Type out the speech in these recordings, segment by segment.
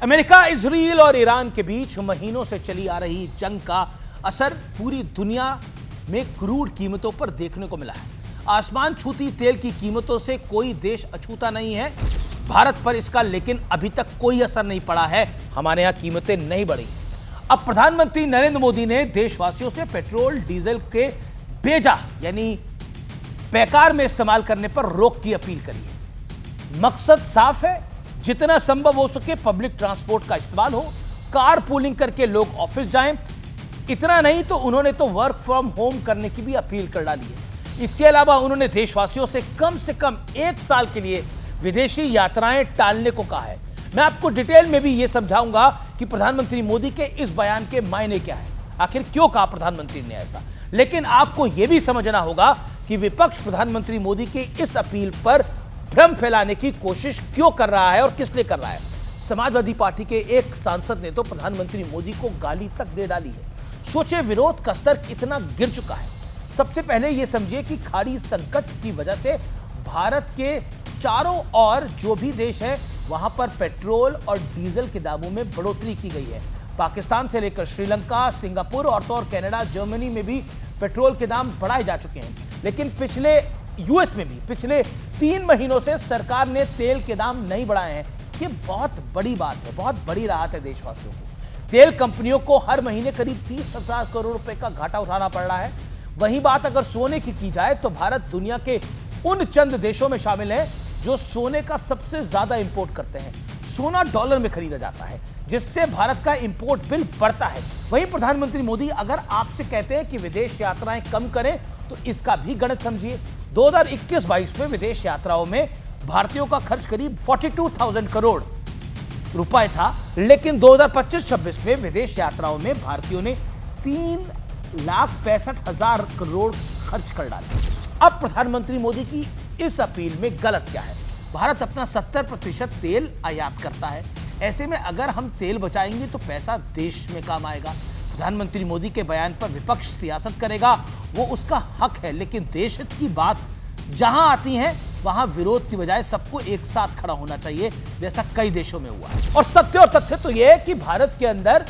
America, Israel और Iran के बीच महीनों से चली आ रही जंग का असर पूरी दुनिया में क्रूड कीमतों पर देखने को मिला है। आसमान छूती तेल की कीमतों से कोई देश अछूता नहीं है भारत पर इसका, लेकिन अभी तक कोई असर नहीं पड़ा है। हमारे यहां कीमतें नहीं बढ़ी। अब प्रधानमंत्री नरेंद्र मोदी ने देशवासियों से पेट्रोल डीजल के बेजा यानी बेकार में इस्तेमाल करने पर रोक की अपील करी है। मकसद साफ है, जितना संभव हो सके पब्लिक ट्रांसपोर्ट का इस्तेमाल हो, कार पूलिंग करके लोग ऑफिस जाएं। इतना नहीं तो उन्होंने तो वर्क फ्रॉम होम करने की भी अपील कर डाली है। इसके अलावा उन्होंने देशवासियों से कम 1 साल के लिए विदेशी यात्राएं टालने को कहा है। मैं आपको डिटेल में भी यह समझाऊंगा कि प्रधानमंत्री मोदी के इस बयान के मायने क्या है, आखिर क्यों कहा प्रधानमंत्री ने ऐसा। लेकिन आपको यह भी समझना होगा कि विपक्ष प्रधानमंत्री मोदी की इस अपील पर भ्रम फैलाने की कोशिश क्यों कर रहा है और किस लिए कर रहा है। समाजवादी पार्टी के एक सांसद ने तो प्रधानमंत्री मोदी को गाली तक दे डाली है। सोचे विरोध का स्तर कितना गिर चुका है। सबसे पहले यह समझिए कि खाड़ी संकट की वजह से भारत के चारों ओर जो भी देश है वहां पर पेट्रोल और डीजल के दामों में बढ़ोतरी की गई है। पाकिस्तान से लेकर श्रीलंका, सिंगापुर और तो कनाडा, जर्मनी में भी पेट्रोल के दाम बढ़ाए जा चुके हैं। लेकिन यूएस में भी पिछले 3 महीनों से सरकार ने तेल के दाम नहीं बढ़ाए हैं। ये बहुत बड़ी बात है, बहुत बड़ी राहत है देशवासियों को। तेल कंपनियों को हर महीने करीब 30,000 करोड़ रुपए का घाटा उठाना पड़ रहा है। वहीं बात अगर सोने की जाए तो भारत दुनिया के उन चंद देशों में शामिल है जो सोने का सबसे ज्यादा इंपोर्ट करते हैं। सोना डॉलर में खरीदा जाता है, जिससे भारत का इंपोर्ट बिल बढ़ता है। वहीं प्रधानमंत्री मोदी अगर आपसे कहते हैं कि विदेश यात्राएं कम करें तो इसका भी गणित समझिए। 2021-22 में विदेश यात्राओं में भारतीयोों का खर्च करीब 42,000 करोड़ रुपए था, लेकिन 2025-26 में विदेश यात्राओं में भारतीयों ने 3,65,000 करोड़ खर्च कर डाले। अब प्रधानमंत्री मोदी की इस अपील में गलत क्या है। भारत अपना 70% तेल आयात करता है। ऐसे में अगर हम तेल बचाएंगे तो पैसा देश में काम आएगा। प्रधानमंत्री मोदी के बयान पर विपक्ष सियासत करेगा, वो उसका हक है, लेकिन देश हित की बात जहां आती है वहां विरोध की बजाय सबको एक साथ खड़ा होना चाहिए, जैसा कई देशों में हुआ है। और सत्य और तथ्य तो यह है कि भारत के अंदर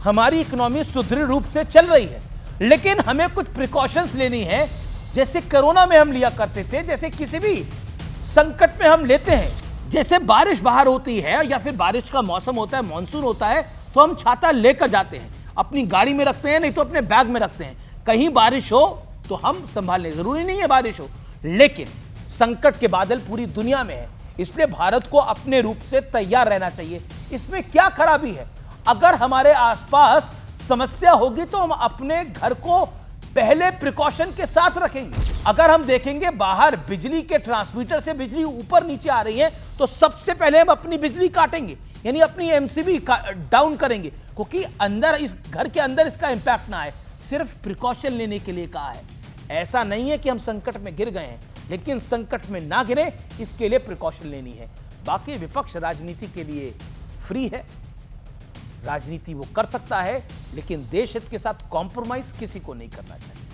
हमारी इकोनॉमी सुदृढ़ रूप से चल रही है, लेकिन हमें कुछ प्रिकॉशंस लेनी है, जैसे कोरोना में हम लिया करते थे, जैसे किसी भी संकट में हम लेते हैं। जैसे बारिश बाहर होती है या फिर बारिश का मौसम होता है, मानसून होता है, तो हम छाता लेकर जाते हैं, अपनी गाड़ी में रखते हैं, नहीं तो अपने बैग में रखते हैं। कहीं बारिश हो तो हम संभाल लें, जरूरी नहीं है बारिश हो, लेकिन संकट के बादल पूरी दुनिया में है, इसलिए भारत को अपने रूप से तैयार रहना चाहिए। इसमें क्या खराबी है? अगर हमारे आसपास समस्या होगी तो हम अपने घर को पहले प्रिकॉशन के साथ रखेंगे। अगर हम देखेंगे बाहर बिजली के ट्रांसमीटर से बिजली ऊपर नीचे आ रही है तो सबसे पहले हम अपनी बिजली काटेंगे, यानी अपनी एमसीबी डाउन करेंगे, क्योंकि अंदर इस घर के अंदर इसका इंपैक्ट ना आए। सिर्फ प्रिकॉशन लेने के लिए कहा है। ऐसा नहीं है कि हम संकट में गिर गए हैं, लेकिन संकट में ना गिरे इसके लिए प्रिकॉशन लेनी है। बाकी विपक्ष राजनीति के लिए फ्री है, राजनीति वो कर सकता है, लेकिन देश हित के साथ कॉम्प्रोमाइज किसी को नहीं करना चाहिए।